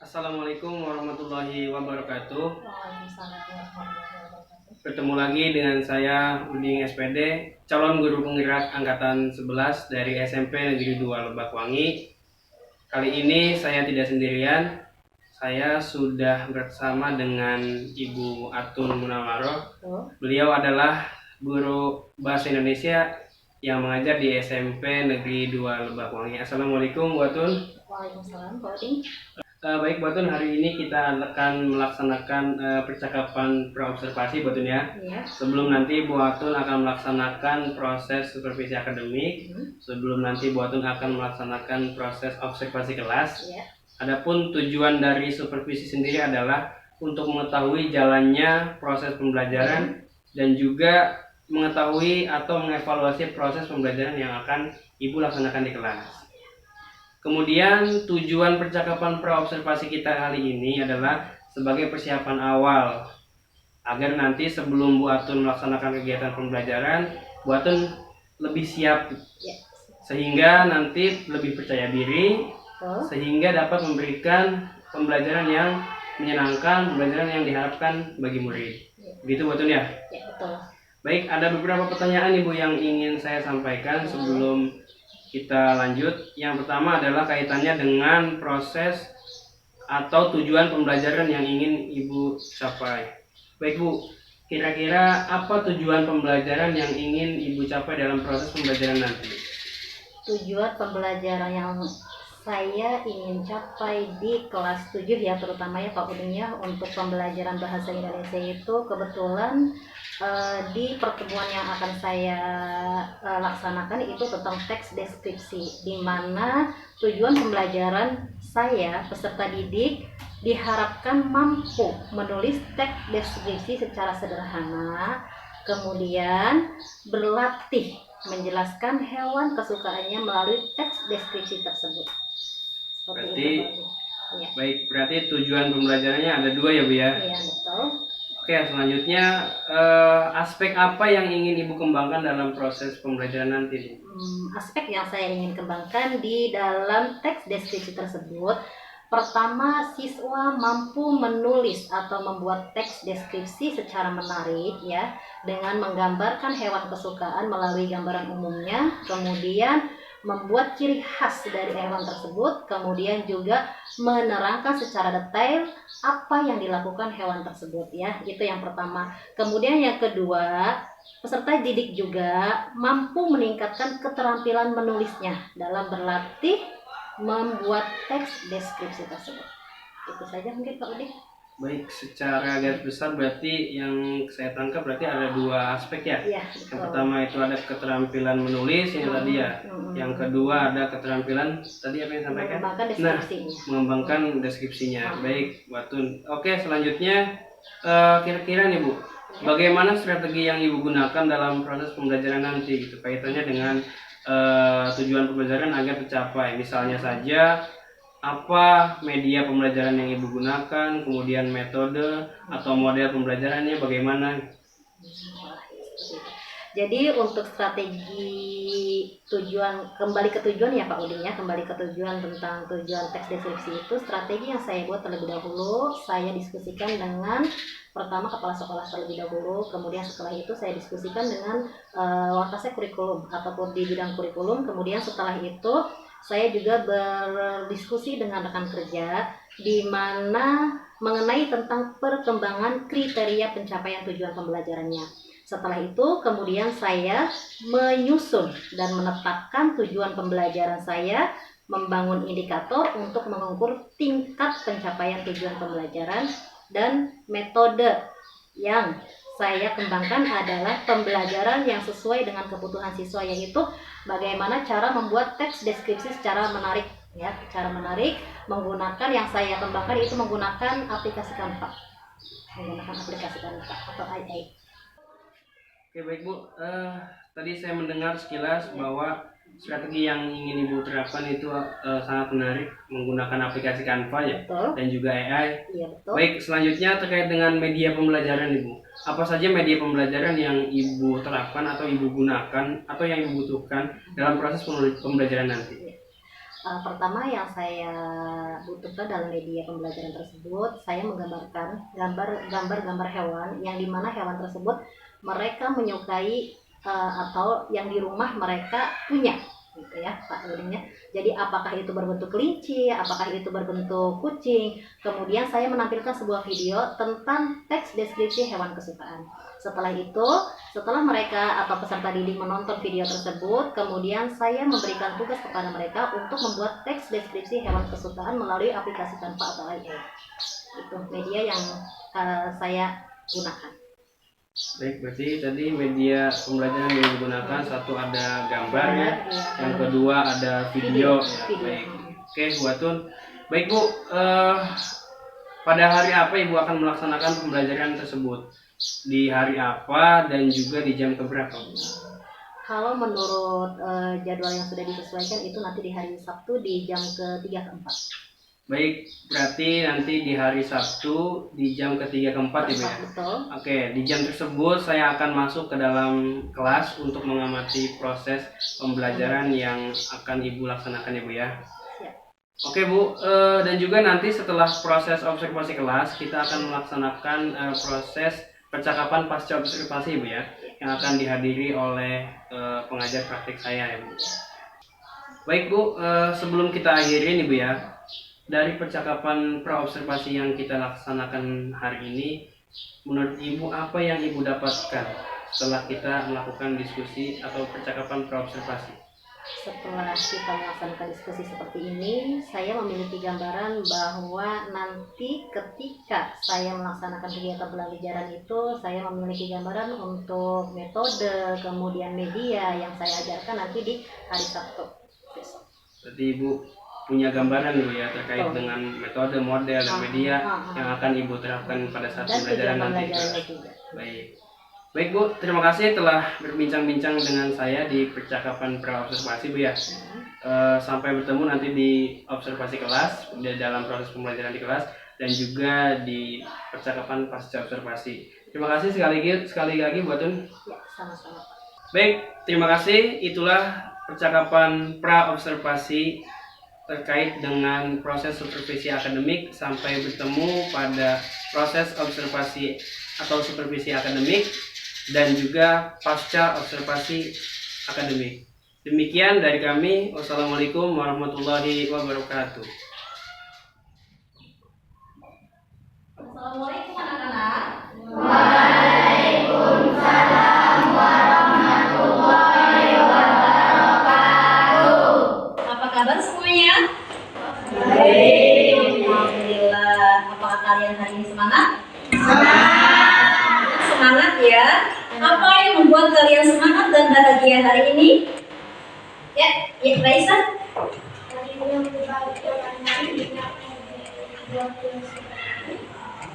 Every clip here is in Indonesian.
Assalamualaikum warahmatullahi wabarakatuh. Waalaikumsalam warahmatullahi wabarakatuh. Bertemu lagi dengan saya Uding SPD, calon guru penggerak angkatan 11 dari SMP Negeri 2 Lebakwangi. Kali ini saya tidak sendirian. Saya sudah bersama dengan Ibu Atun Munawaroh. Beliau adalah guru bahasa Indonesia yang mengajar di SMP Negeri 2 Lebakwangi. Assalamualaikum Bu Atun. Waalaikumsalam Pak Uding. Baik, Batun, hari ini kita akan melaksanakan percakapan praobservasi, Batun ya. Iya. Sebelum nanti Bu Atun akan melaksanakan proses supervisi akademik, sebelum nanti Bu Atun akan melaksanakan proses observasi kelas. Iya. Adapun tujuan dari supervisi sendiri adalah untuk mengetahui jalannya proses pembelajaran dan juga mengetahui atau mengevaluasi proses pembelajaran yang akan Ibu laksanakan di kelas. Kemudian tujuan percakapan praobservasi kita kali ini adalah sebagai persiapan awal agar nanti sebelum Bu Atun melaksanakan kegiatan pembelajaran, Bu Atun lebih siap sehingga nanti lebih percaya diri sehingga dapat memberikan pembelajaran yang menyenangkan, pembelajaran yang diharapkan bagi murid. Begitu Bu Atun ya? Ya, betul. Baik, ada beberapa pertanyaan Ibu yang ingin saya sampaikan sebelum kita lanjut. Yang pertama adalah kaitannya dengan proses atau tujuan pembelajaran yang ingin Ibu capai. Baik Bu, kira-kira apa tujuan pembelajaran yang ingin Ibu capai dalam proses pembelajaran nanti? Tujuan pembelajaran yang saya ingin capai di kelas 7 ya, terutama ya Pak Uding ya, untuk pembelajaran bahasa Indonesia itu kebetulan di pertemuan yang akan saya laksanakan itu tentang teks deskripsi, di mana tujuan pembelajaran saya peserta didik diharapkan mampu menulis teks deskripsi secara sederhana, kemudian berlatih menjelaskan hewan kesukaannya melalui teks deskripsi tersebut. Berarti ya. Baik, berarti tujuan pembelajarannya ada dua ya Bu ya? Iya, betul. Oke, selanjutnya aspek apa yang ingin Ibu kembangkan dalam proses pembelajaran nanti? Aspek yang saya ingin kembangkan di dalam teks deskripsi tersebut, pertama, siswa mampu menulis atau membuat teks deskripsi secara menarik ya, dengan menggambarkan hewan kesukaan melalui gambaran umumnya, kemudian membuat ciri khas dari hewan tersebut, kemudian juga menerangkan secara detail apa yang dilakukan hewan tersebut ya. Itu yang pertama. Kemudian yang kedua, peserta didik juga mampu meningkatkan keterampilan menulisnya dalam berlatih membuat teks deskripsi tersebut. Itu saja mungkin Pak Udin. Baik, secara garis besar berarti yang saya tangkap berarti ada dua aspek ya. Iya, Yang pertama itu ada keterampilan menulis yang tadi ya. Yang kedua ada keterampilan tadi apa yang sampaikan? Mengembangkan deskripsinya. Mengembangkan deskripsinya. Baik, Watun. Oke, selanjutnya kira-kira nih Bu, bagaimana strategi yang Ibu gunakan dalam proses pembelajaran nanti gitu, kaitannya dengan tujuan pembelajaran agar tercapai. Misalnya saja apa media pembelajaran yang Ibu gunakan, kemudian metode atau model pembelajarannya bagaimana? Jadi untuk strategi tujuan, kembali ke tujuan ya Pak Udin ya, kembali ke tujuan tentang tujuan teks deskripsi itu, strategi yang saya buat terlebih dahulu, saya diskusikan dengan pertama kepala sekolah terlebih dahulu, kemudian setelah itu saya diskusikan dengan wakasek kurikulum ataupun di bidang kurikulum, kemudian setelah itu saya juga berdiskusi dengan rekan kerja di mana mengenai tentang perkembangan kriteria pencapaian tujuan pembelajarannya. Setelah itu kemudian saya menyusun dan menetapkan tujuan pembelajaran saya, membangun indikator untuk mengukur tingkat pencapaian tujuan pembelajaran, dan metode yang saya kembangkan adalah pembelajaran yang sesuai dengan kebutuhan siswa, yaitu bagaimana cara membuat teks deskripsi secara menarik ya, cara menarik menggunakan yang saya kembangkan itu menggunakan aplikasi Canva. Atau AI. Oke, baik Bu, tadi saya mendengar sekilas bahwa strategi yang ingin Ibu terapkan itu sangat menarik menggunakan aplikasi Canva ya. Betul. Dan juga AI. Iya, betul. Baik, selanjutnya terkait dengan media pembelajaran Ibu. Apa saja media pembelajaran yang Ibu terapkan atau Ibu gunakan atau yang Ibu butuhkan dalam proses pembelajaran nanti? Pertama yang saya butuhkan dalam media pembelajaran tersebut, saya menggambarkan gambar-gambar hewan yang dimana hewan tersebut mereka menyukai atau yang di rumah mereka punya, gitu ya Pak Udin. Jadi apakah itu berbentuk kelinci, apakah itu berbentuk kucing. Kemudian saya menampilkan sebuah video tentang teks deskripsi hewan kesukaan. Setelah mereka atau peserta didik menonton video tersebut, kemudian saya memberikan tugas kepada mereka untuk membuat teks deskripsi hewan kesukaan melalui aplikasi Canva atau AI. Itu media yang saya gunakan. Baik, berarti tadi media pembelajaran yang digunakan satu ada gambar ya, yang kedua ada video. Baik, oke Bu Atun. Baik Bu, pada hari apa Ibu akan melaksanakan pembelajaran tersebut? Di hari apa dan juga di jam keberapa Bu? Kalau menurut jadwal yang sudah disesuaikan itu nanti di hari Sabtu di jam ke-3 ke-4. Baik, berarti nanti di hari Sabtu di jam ke-3 ke-4 ya Bu ya? Betul. Oke, di jam tersebut saya akan masuk ke dalam kelas untuk mengamati proses pembelajaran yang akan Ibu laksanakan ya Bu ya? Siap. Oke Bu, dan juga nanti setelah proses observasi kelas kita akan melaksanakan proses percakapan pasca observasi Bu ya, yang akan dihadiri oleh pengajar praktik saya ya Bu. Baik Bu, sebelum kita akhiri nih Bu ya, dari percakapan pra-observasi yang kita laksanakan hari ini, menurut Ibu apa yang Ibu dapatkan setelah kita melakukan diskusi atau percakapan pra-observasi? Setelah kita melaksanakan diskusi seperti ini, saya memiliki gambaran bahwa nanti ketika saya melaksanakan kegiatan pembelajaran itu, saya memiliki gambaran untuk metode, kemudian media yang saya ajarkan nanti di hari Sabtu besok. Berarti Ibu punya gambaran Bu ya terkait dengan metode, model, dan media yang akan Ibu terapkan pada saat pembelajaran nanti. Baik Bu, terima kasih telah berbincang-bincang dengan saya di percakapan pra-observasi Bu ya. Sampai bertemu nanti di observasi kelas, di dalam proses pembelajaran di kelas, dan juga di percakapan pasca observasi. Terima kasih sekali lagi Bu Atun. Ya, sama-sama. Baik, terima kasih. Itulah percakapan pra-observasi terkait dengan proses supervisi akademik. Sampai bertemu pada proses observasi atau supervisi akademik dan juga pasca observasi akademik. Demikian dari kami. Wassalamualaikum warahmatullahi wabarakatuh. Assalamualaikum anak-anak. Waalaikumsalam warahmatullahi wabarakatuh. Apa kabar semuanya? Baik. Alhamdulillah. Apakah kalian hari ini semangat? Semangat. Semangat ya. Apa yang membuat kalian semangat dan bahagia hari ini? Ya, Raisa.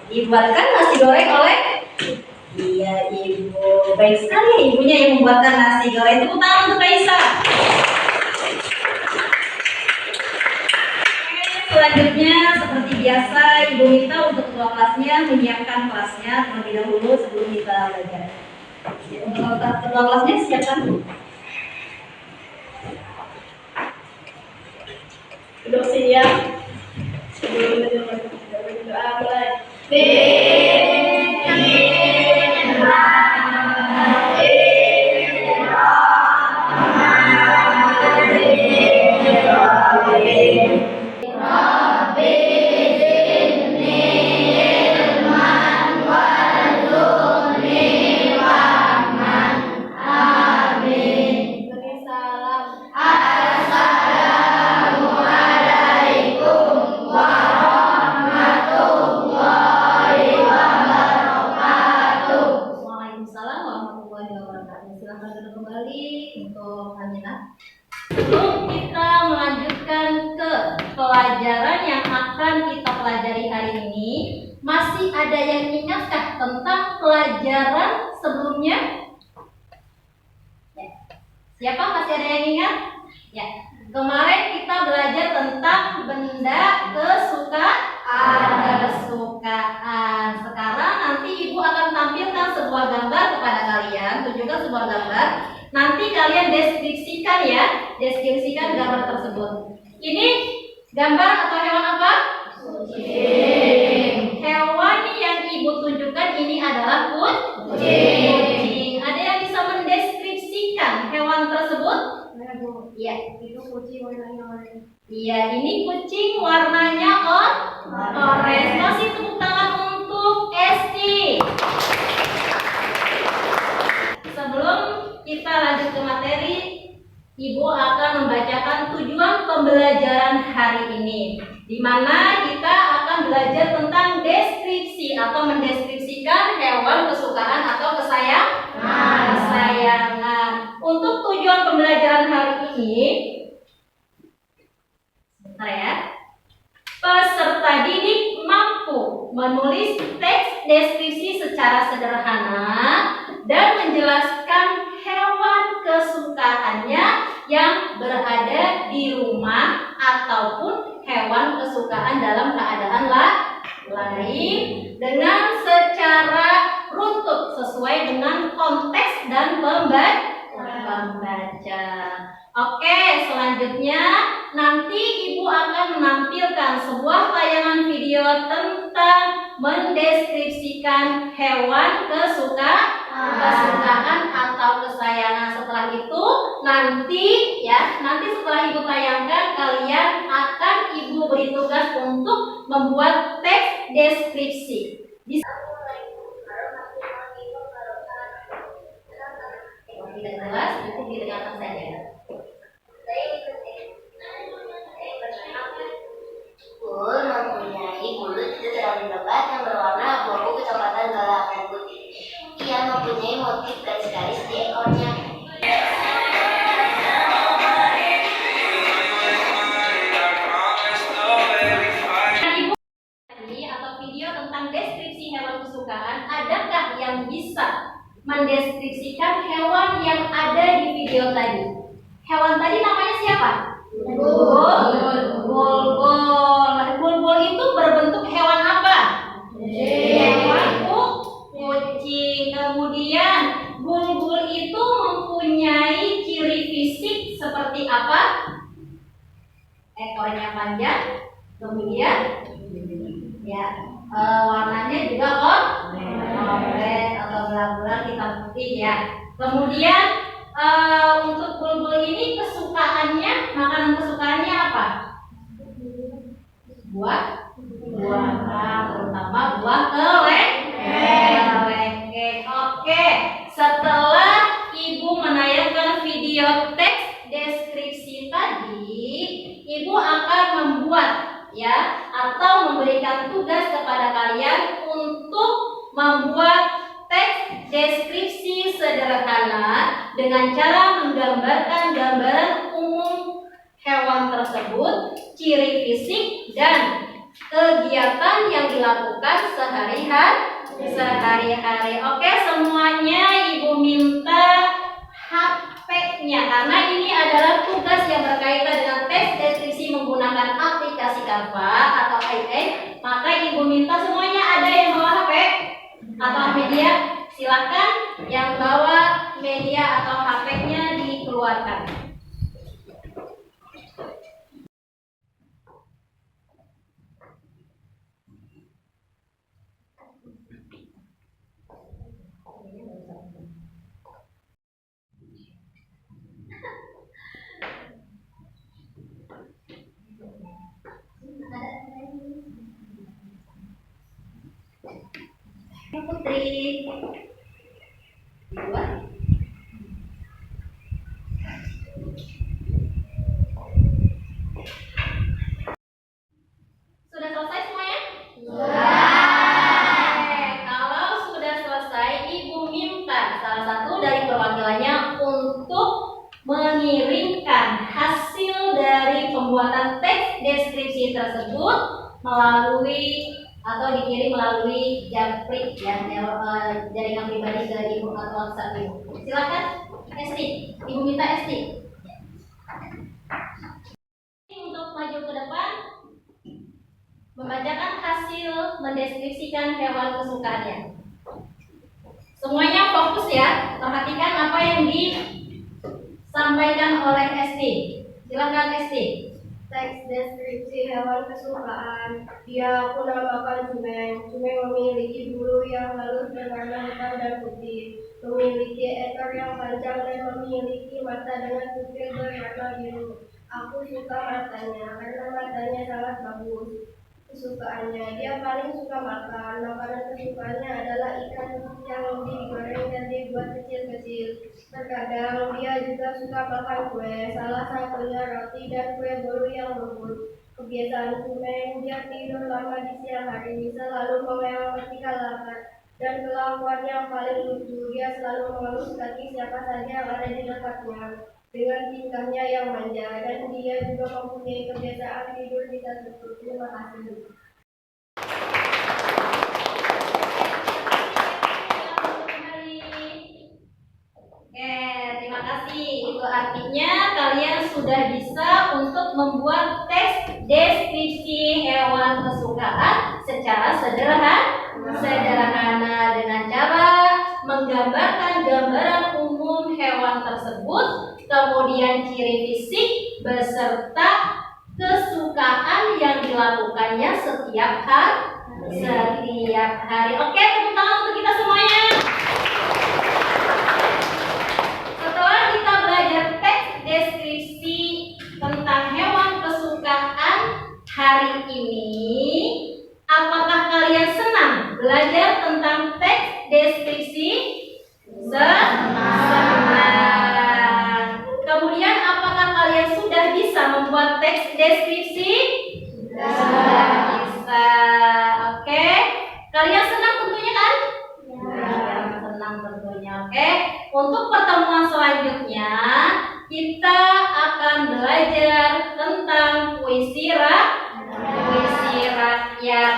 Dibuatkan nasi goreng oleh? Iya, Ibu. Baik sekali ya ibunya yang membuatkan nasi goreng. Tepuk tangan untuk Raisa. Selanjutnya, seperti biasa, Ibu minta untuk ketua kelasnya menyiapkan kelasnya terlebih dahulu sebelum kita belajar. Untuk ketua kelasnya siapkan. Duduk siap. Sebelum berdoa mulai. Waalaikumsalam warahmatullahi wabarakatuh. Silakan duduk kembali untuk Aminah. Sebelum kita melanjutkan ke pelajaran yang akan kita pelajari hari ini, masih ada yang ingatkah tentang pelajaran sebelumnya? Ya. Siapa masih ada yang ingat? Ya. Kemarin kita belajar tentang benda kesukaan. Sekarang nanti Ibu akan tampilkan sebuah gambar kepada kalian, tunjukkan sebuah gambar. Nanti kalian deskripsikan ya, deskripsikan gambar tersebut. Ini Gambar atau hewan apa? Kucing. Hewan yang ibu tunjukkan ini adalah kucing. Ada yang bisa mendeskripsikan hewan tersebut? Iya. Itu kucing warnanya warna. Iya, ini kucing warnanya orange. Masih tepuk tangan untuk Esti. Sebelum kita lanjut ke materi, Ibu akan membacakan tujuan pembelajaran hari ini, di mana kita akan belajar tentang deskripsi atau mendeskripsikan hewan kesukaan atau kesayangan. Untuk tujuan pembelajaran hari ini, sebentar ya, peserta didik mampu menulis teks deskripsi secara sederhana dan menjelaskan hewan kesukaannya yang berada di rumah ataupun hewan kesukaan dalam keadaan lain dengan secara runtut sesuai dengan konteks dan pembaca. Oke, selanjutnya nanti Ibu akan menampilkan sebuah tayangan video tentang mendeskripsikan hewan kesukaan atau kesayangan. Setelah itu nanti setelah Ibu tayangkan, kalian akan Ibu beri tugas untuk membuat teks deskripsi. Tidak jelas, cukup didengarkan saja. Bull mempunyai mulut tidak terlalu lebat yang berwarna abu-abu kecoklatan gelap dan putih. Ia mempunyai motif garis-garis di ekornya. Atau video tentang deskripsi hewan kesukaan, adakah yang bisa mendeskripsikan hewan yang ada di video tadi? Hewan tadi namanya siapa? Bulbul itu berbentuk hewan apa? Hewan kucing. Kemudian bulbul itu mempunyai ciri fisik seperti apa? Ekornya panjang, kemudian warnanya juga orange atau belang-belang hitam putih ya. Kemudian untuk bulbul ini makanan kesukaannya apa? Buah, terutama buah kelengkeng. Oke, setelah Ibu menayangkan video teks deskripsi tadi, Ibu akan membuat atau memberikan tugas kepada kalian untuk membuat teks deskripsi sederhana dengan cara menggambarkan gambaran umum hewan tersebut, ciri fisik dan kegiatan yang dilakukan sehari-hari. Oke, semuanya Ibu minta HP-nya karena ini adalah tugas yang berkaitan dengan teks deskripsi menggunakan aplikasi Canva atau iPad. Maka Ibu minta semuanya ada yang bawa HP atau media, silakan yang bawa media atau HP-nya dikeluarkan. Putri, dua. Sudah selesai semuanya? Kalau sudah selesai, Ibu minta salah satu dari perwakilannya untuk mengirimkan hasil dari pembuatan teks deskripsi tersebut melalui atau dikirim melalui Japri jaringan pribadi ke Ibu atau WhatsApp Ibu. Silakan Esti, Ibu minta Esti untuk maju ke depan membacakan hasil mendeskripsikan hewan kesukaannya. Semuanya fokus ya, perhatikan apa yang disampaikan oleh Esti. Silakan Esti. Teks deskripsi hewan kesukaan. Dia aku namakan cumeng. Cumeng memiliki bulu yang halus berwarna hitam dan putih, memiliki ekor yang panjang dan memiliki mata dengan pupil berwarna biru. Aku suka matanya karena matanya sangat bagus. Kesukaannya, dia paling suka makan. Makanan kesukaannya adalah ikan yang digoreng dan dibuat kecil-kecil. Terkadang dia juga suka makan kue, salah satunya roti dan kue bolu yang lembut. Kebiasaan cumeng, dia tidur lama di siang hari, selalu mengeong ketika lapar. Dan kelakuan yang paling lucu, dia selalu mengelus kaki siapa saja yang ada di dekatnya dengan tingkahnya yang manja, dan dia juga mempunyai kebiasaan tidur di satu perut. Terima kasih. Oke, terima kasih. Itu artinya kalian sudah bisa untuk membuat teks deskripsi hewan kesukaan secara sederhana dengan cara menggambarkan gambaran umum hewan tersebut, kemudian ciri fisik beserta kesukaan yang dilakukannya setiap hari. Oke, tepuk tangan untuk kita semuanya. Setelah kita belajar teks deskripsi tentang hewan kesukaan hari ini, apakah kalian senang belajar tentang teks deskripsi? Senang. Kemudian apakah kalian sudah bisa membuat teks deskripsi? Sudah bisa. Oke. Kalian senang tentunya kan? Ya, senang tentunya. Oke. Untuk pertemuan selanjutnya kita akan belajar tentang puisi rakyat.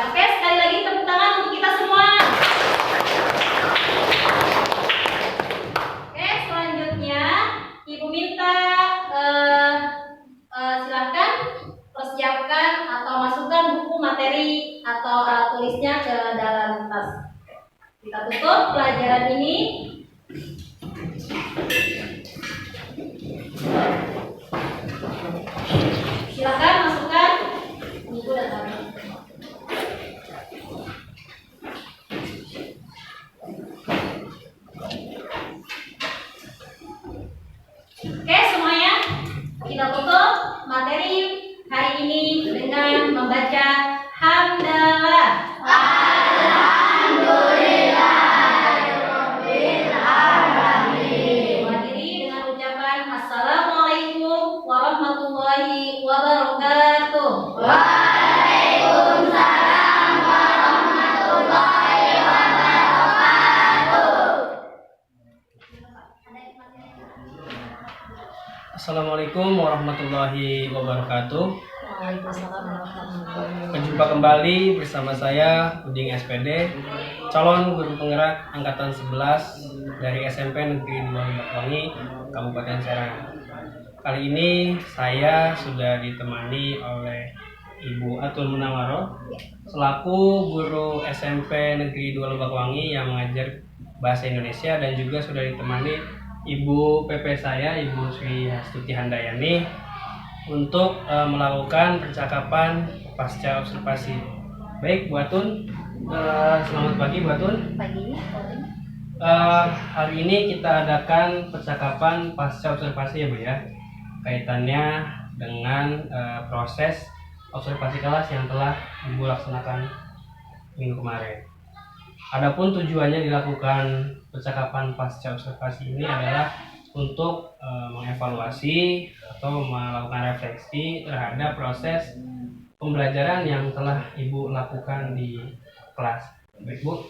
Oke, sekali lagi tepuk tangan untuk kita semua. Oke, selanjutnya Ibu minta silakan persiapkan atau masukkan buku materi atau alat tulisnya ke dalam tas. Kita tutup pelajaran ini. Silakan masukkan buku dan alat. Oke semuanya, kita tutup materi hari ini dengan membaca hamdalah. Mengakhiri dengan ucapan Assalamualaikum warahmatullahi wabarakatuh. Assalamualaikum warahmatullahi wabarakatuh. Waalaikumsalam warahmatullahi wabarakatuh. Berjumpa kembali bersama saya Uding SPD, calon guru penggerak angkatan 11 dari SMP Negeri 2 Bakwangi, Kabupaten Serang. Kali ini saya sudah ditemani oleh Ibu Atul Munawwaroh selaku guru SMP Negeri 2 Lebakwangi yang mengajar bahasa Indonesia, dan juga sudah ditemani Ibu PP saya, Ibu Sri Hastuti Handayani, untuk melakukan percakapan pasca observasi. Baik, Bu Atun, selamat pagi Bu Atun. Pagi. Hari ini kita adakan percakapan pasca observasi ya Bu ya, kaitannya dengan proses observasi kelas yang telah Ibu laksanakan minggu kemarin. Adapun tujuannya dilakukan percakapan pasca observasi ini adalah untuk mengevaluasi atau melakukan refleksi terhadap proses pembelajaran yang telah Ibu lakukan di kelas. Baik Bu,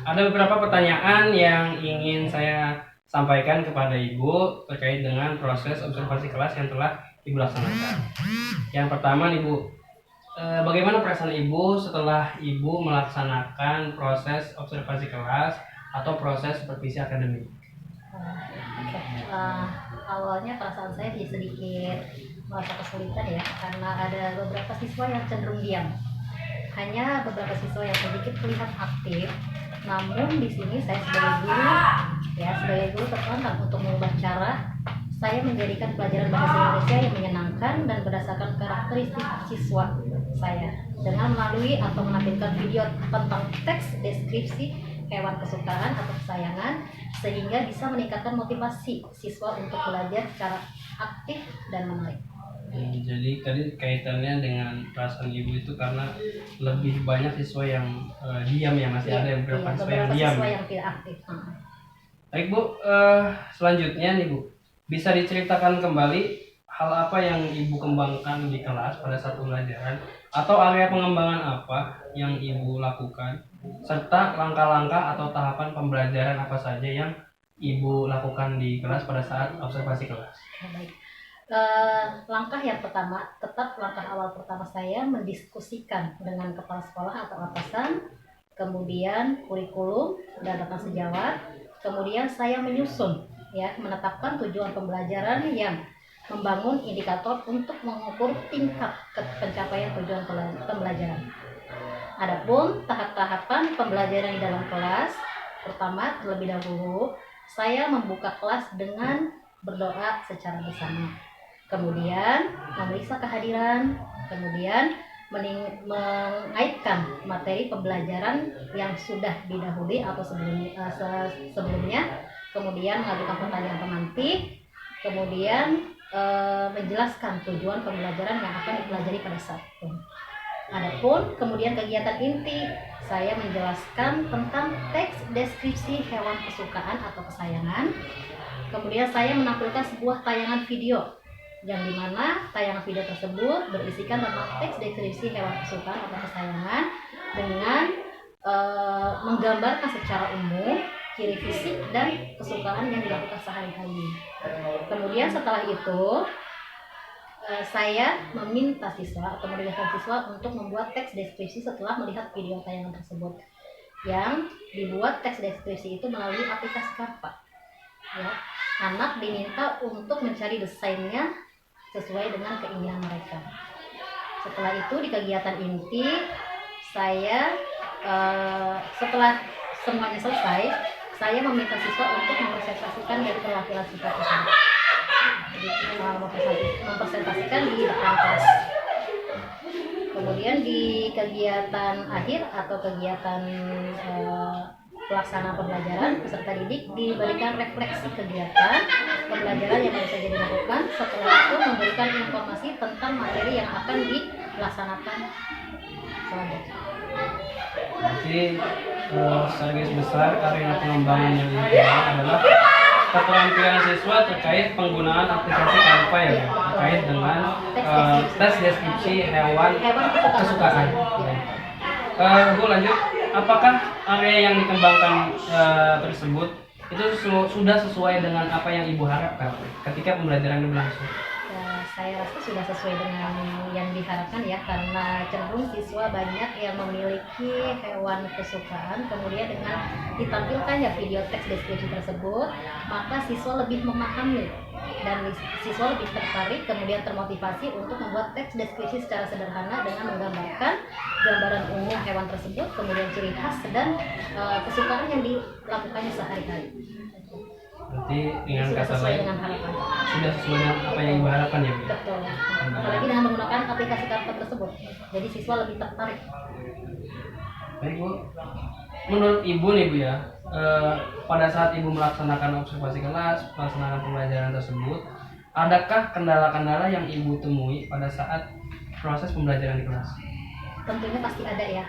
ada beberapa pertanyaan yang ingin saya sampaikan kepada Ibu terkait dengan proses observasi kelas yang telah Ibu laksanakan. Yang pertama nih Bu, bagaimana perasaan Ibu setelah Ibu melaksanakan proses observasi kelas atau proses supervisi akademik? Awalnya perasaan saya sedikit merasa kesulitan ya, karena ada beberapa siswa yang cenderung diam. Hanya beberapa siswa yang sedikit terlihat aktif. Namun di sini saya sebagai guru tertantang untuk mengubah cara saya menjadikan pelajaran bahasa Indonesia yang menyenangkan dan berdasarkan karakteristik siswa saya dengan melalui atau menampilkan video tentang teks deskripsi hewan kesukaan atau kesayangan sehingga bisa meningkatkan motivasi siswa untuk belajar secara aktif dan menarik. Jadi tadi kaitannya dengan perasaan ibu itu karena lebih banyak siswa yang diam ya, masih ada beberapa siswa yang diam. Siswa yang tidak aktif. Baik Bu, selanjutnya nih Bu, bisa diceritakan kembali hal apa yang ibu kembangkan di kelas pada saat pembelajaran atau area pengembangan apa yang ibu lakukan serta langkah-langkah atau tahapan pembelajaran apa saja yang ibu lakukan di kelas pada saat observasi kelas. Baik. Langkah yang pertama, tetap langkah awal pertama saya mendiskusikan dengan kepala sekolah atau atasan, kemudian kurikulum dan rekan sejawat, kemudian saya menyusun ya, menetapkan tujuan pembelajaran yang membangun indikator untuk mengukur tingkat pencapaian tujuan pembelajaran. Adapun tahap-tahapan pembelajaran di dalam kelas, pertama terlebih dahulu saya membuka kelas dengan berdoa secara bersama. Kemudian memeriksa kehadiran, kemudian mengaitkan materi pembelajaran yang sudah didahului atau sebelumnya, kemudian mengajukan pertanyaan pemantik, kemudian menjelaskan tujuan pembelajaran yang akan dipelajari pada saat itu. Adapun kemudian kegiatan inti, saya menjelaskan tentang teks deskripsi hewan kesukaan atau kesayangan. Kemudian saya menampilkan sebuah tayangan video yang dimana tayangan video tersebut berisikan tentang teks deskripsi hewan kesukaan atau kesayangan dengan menggambarkan secara umum ciri fisik dan kesukaan yang dilakukan sehari-hari. Kemudian setelah itu saya meminta siswa atau memerintahkan siswa untuk membuat teks deskripsi setelah melihat video tayangan tersebut, yang dibuat teks deskripsi itu melalui aplikasi Canva. Ya, anak diminta untuk mencari desainnya sesuai dengan keinginan mereka. Setelah itu di kegiatan inti, saya setelah semuanya selesai, saya meminta siswa untuk mempresentasikan dari perwakilan siswa tersebut. Jadi mempresentasikan di depan kelas. Kemudian di kegiatan akhir atau kegiatan pelaksanaan pembelajaran, peserta didik diberikan refleksi kegiatan pembelajaran yang baru saja dilakukan. Setelah itu memberikan informasi tentang materi yang akan dilaksanakan selanjutnya. Jadi secara garis besar area pengembangan yang ideal adalah keterampilan siswa terkait penggunaan aplikasi Canva ya, terkait dengan tes deskripsi hewan kesukaan. Bu lanjut, apakah area yang dikembangkan tersebut itu sudah sesuai dengan apa yang ibu harapkan ketika pembelajaran berlangsung? Saya rasa sudah sesuai dengan yang diharapkan ya, karena cenderung siswa banyak yang memiliki hewan kesukaan, kemudian dengan ditampilkannya video teks deskripsi tersebut, maka siswa lebih memahami dan siswa lebih tertarik, kemudian termotivasi untuk membuat teks deskripsi secara sederhana dengan menggambarkan gambaran umum hewan tersebut, kemudian ciri khas dan kesukaan yang dilakukannya sehari-hari. Berarti dengan sudah kata sesuai lain dengan harapan. Sudah sesuai dengan apa yang ibu harapkan ya Bu? Betul. Apalagi dengan menggunakan aplikasi Canva tersebut, jadi siswa lebih tertarik. Baik Bu, menurut ibu nih Bu ya, pada saat ibu melaksanakan observasi kelas, melaksanakan pembelajaran tersebut, adakah kendala-kendala yang ibu temui pada saat proses pembelajaran di kelas? Tentunya pasti ada ya.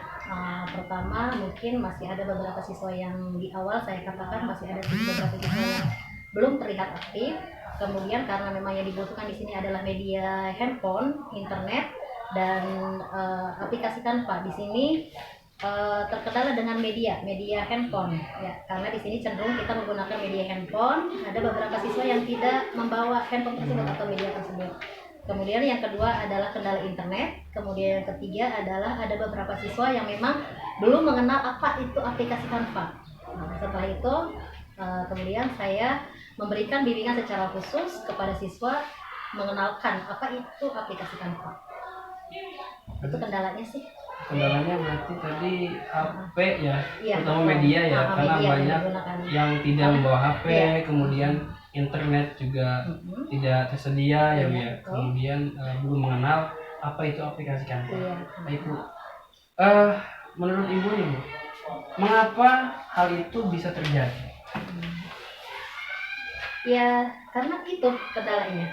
Pertama mungkin masih ada beberapa siswa yang di awal saya katakan masih ada beberapa siswa yang belum terlihat aktif. Kemudian karena memang yang dibutuhkan di sini adalah media handphone, internet, dan aplikasi Canva. Di sini terkendala dengan media handphone ya, karena di sini cenderung kita menggunakan media handphone. Ada beberapa siswa yang tidak membawa handphone tersebut atau media tersebut. Kemudian yang kedua adalah kendala internet. Kemudian yang ketiga adalah ada beberapa siswa yang memang belum mengenal apa itu aplikasi Canva. Setelah itu kemudian saya memberikan bimbingan secara khusus kepada siswa mengenalkan apa itu aplikasi Canva. Itu kendalanya sih. Kendalanya berarti tadi HP ya, Iya, terutama media ya, karena media banyak yang tidak membawa HP, Iya. kemudian internet juga tidak tersedia ya Bu ya. Betul. Kemudian belum mengenal apa itu aplikasi Canva. Iya. Baik Bu. Menurut Ibu nih Bu, mengapa hal itu bisa terjadi? Ya, karena itu kendalanya.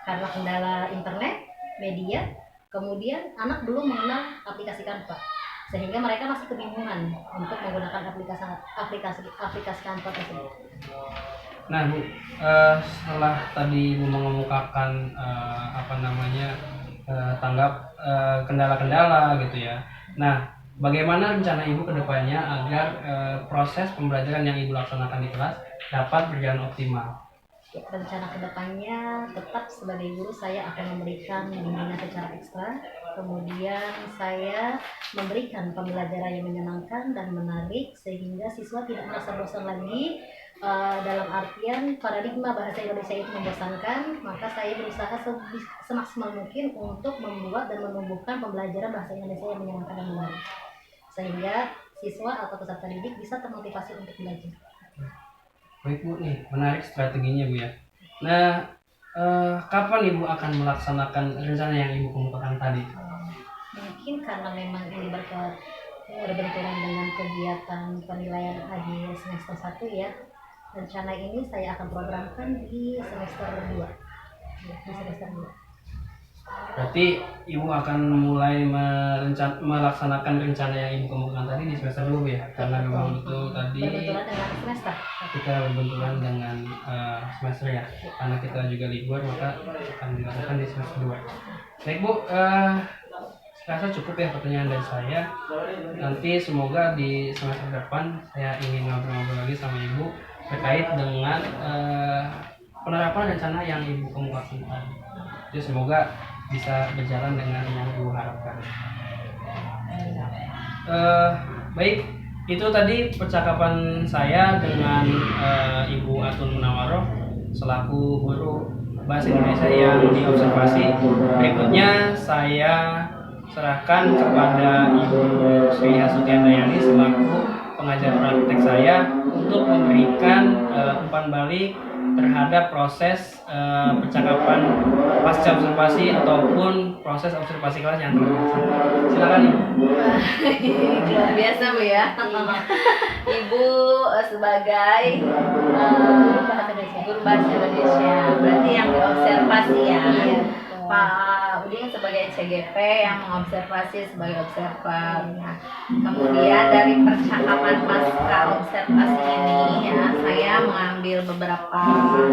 Karena kendala internet, media, kemudian anak belum mengenal aplikasi Canva. Sehingga mereka masih kebingungan untuk menggunakan aplikasi Canva tersebut. Nah Bu, setelah tadi Ibu mengemukakan kendala-kendala gitu ya. Nah, bagaimana rencana Ibu ke depannya agar proses pembelajaran yang Ibu laksanakan di kelas dapat berjalan optimal? Ya, rencana kedepannya tetap sebagai guru saya akan memberikan bimbingan secara ekstra, kemudian saya memberikan pembelajaran yang menyenangkan dan menarik sehingga siswa tidak merasa bosan lagi. Dalam artian paradigma bahasa Indonesia itu membosankan, maka saya berusaha semaksimal mungkin untuk membuat dan menumbuhkan pembelajaran bahasa Indonesia yang menyenangkan dan menarik, sehingga siswa atau peserta didik bisa termotivasi untuk belajar. Baik Bu, nih menarik strateginya Bu ya. Nah, kapan Ibu akan melaksanakan rencana yang Ibu kemukakan tadi? Mungkin karena memang ini berbenturan dengan kegiatan penilaian akhir semester 1 ya. Rencana ini saya akan programkan di semester 2. Ya, di semester 2. Berarti Ibu akan mulai melaksanakan rencana yang Ibu kemukakan tadi di semester 2 ya? Karena memang betul tadi Berbenturan dengan semester. kita berbenturan dengan semester ya. Karena kita juga libur, maka akan dilakukan di semester 2. Baik Bu, rasa cukup ya pertanyaan dari saya. Nanti semoga di semester depan saya ingin ngobrol-ngobrol lagi sama Ibu terkait dengan penerapan rencana yang Ibu kemukakan tadi. Jadi semoga bisa berjalan dengan yang Ibu harapkan. Baik, itu tadi percakapan saya dengan Ibu Atun Munawaroh selaku guru bahasa Indonesia yang diobservasi. Berikutnya saya serahkan kepada Ibu Sri Hasuti Andayani selaku pengajar praktek saya untuk memberikan umpan balik terhadap proses percakapan pasca observasi ataupun proses observasi kelas yang terlaksana. Silakan Ibu. Luar biasa Bu ya. Ibu sebagai guru bahasa Indonesia, berarti yang diobservasi ya. Pak Udin sebagai CGP yang mengobservasi sebagai observer. Nah, kemudian dari percakapan pasca observasi ini ya, saya mengambil beberapa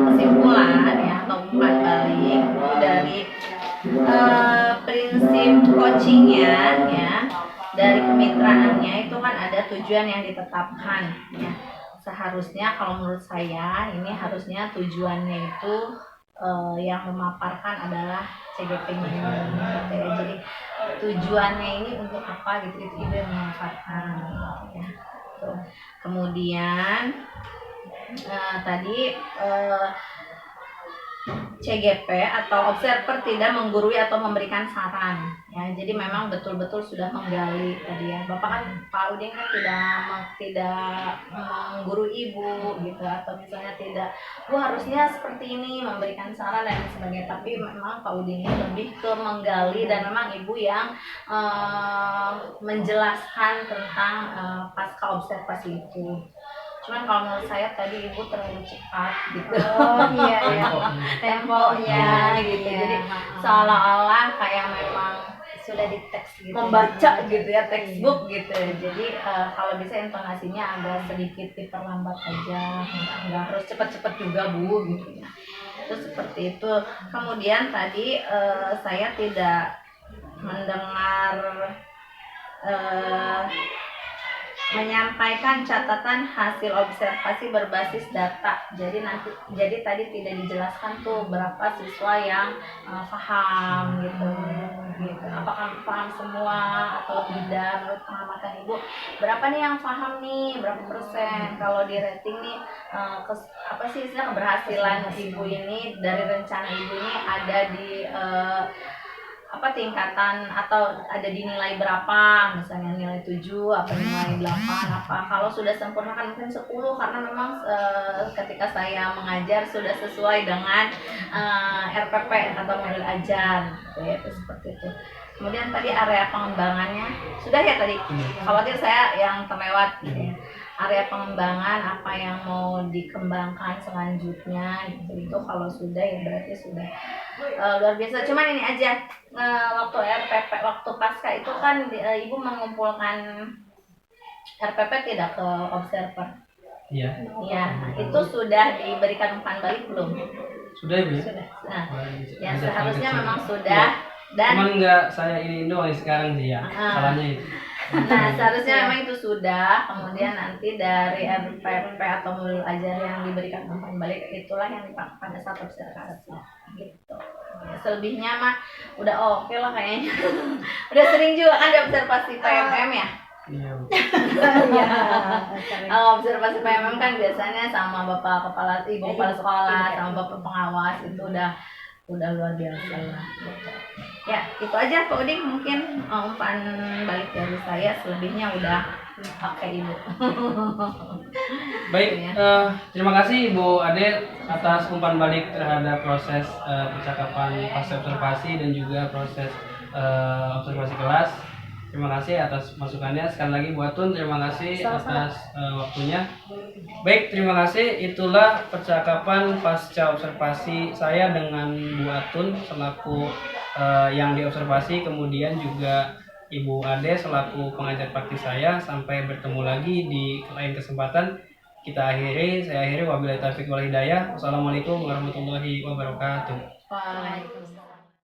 kesimpulan ya atau umpan balik dari prinsip coachingnya ya, dari kemitraannya itu kan ada tujuan yang ditetapkan ya. Seharusnya kalau menurut saya ini harusnya tujuannya itu yang memaparkan adalah CGP-nya gitu ya. Jadi tujuannya ini untuk apa gitu, itu ibu yang memaparkan ya. Tuh. Kemudian tadi CGP atau observer tidak menggurui atau memberikan saran ya. Jadi memang betul-betul sudah menggali tadi ya. Bapak kan Pak Udin kan tidak menggurui Ibu gitu, atau misalnya tidak Bu harusnya seperti ini, memberikan saran dan sebagainya. Tapi memang Pak Udin ini lebih ke menggali dan memang Ibu yang menjelaskan tentang pasca observasi itu. Cuman kalau menurut saya tadi Ibu terlalu cepat gitu. Oh iya ya. Temponya gitu. Jadi seolah-olah kayak memang Sudah di teks gitu. membaca gitu ya, textbook gitu. Jadi kalau bisa intonasinya agak sedikit diperlambat aja, nggak harus cepet-cepet juga Bu gitu ya. Itu seperti itu. Kemudian tadi saya tidak mendengar menyampaikan catatan hasil observasi berbasis data. Jadi tadi tidak dijelaskan tuh berapa siswa yang paham gitu. Apakah paham semua atau tidak menurut pengamatan Ibu? Berapa nih yang paham nih? Berapa persen? Kalau di rating nih keberhasilan Ibu ini dari rencana Ibu ini ada di tingkatan atau ada di nilai berapa, misalnya nilai 7 apa nilai 8 apa. Kalau sudah sempurna kan mungkin 10 karena memang ketika saya mengajar sudah sesuai dengan RPP atau model ajar gitu ya, itu seperti itu. Kemudian tadi area pengembangannya sudah ya tadi, khawatir saya yang terlewat gitu ya. Area pengembangan apa yang mau dikembangkan selanjutnya gitu, itu kalau sudah ya berarti sudah luar biasa. Cuman ini aja, waktu RPP, waktu pasca itu kan ibu mengumpulkan RPP tidak ke observer. Iya. Iya, itu sudah diberikan umpan balik belum? Sudah ya, Bu? Sudah. Nah, ya Ada seharusnya target memang sih. sudah. Dan Cuman nggak saya ini doang sekarang sih ya. Salahnya itu. nah, seharusnya memang itu sudah. Kemudian nanti dari RPP atau modul ajar yang diberikan umpan balik itulah yang dipakai pada saat observasi gitu. Ya, selebihnya mah udah oke lah kayaknya. Udah sering juga kan di observasi PMM ya. Iya, Bu. Observasi PMM kan biasanya sama bapak kepala ibu kepala sekolah sama bapak pengawas, itu udah luar biasa lah gitu. Ya itu aja Pak Uding mungkin umpan balik dari saya, selebihnya udah pakai ibu. Baik, Ya. terima kasih Ibu Ade atas umpan balik terhadap proses percakapan pasca observasi dan juga proses observasi kelas. Terima kasih atas masukannya. Sekali lagi Bu Atun, terima kasih atas waktunya. Baik, terima kasih. Itulah percakapan pasca observasi saya dengan Bu Atun selaku yang diobservasi, kemudian juga Ibu Ade selaku pengajar praktis saya. Sampai bertemu lagi di lain kesempatan. Saya akhiri wabillahi taufiq wal hidayah. Wassalamualaikum warahmatullahi wabarakatuh. Waalaikumsalam.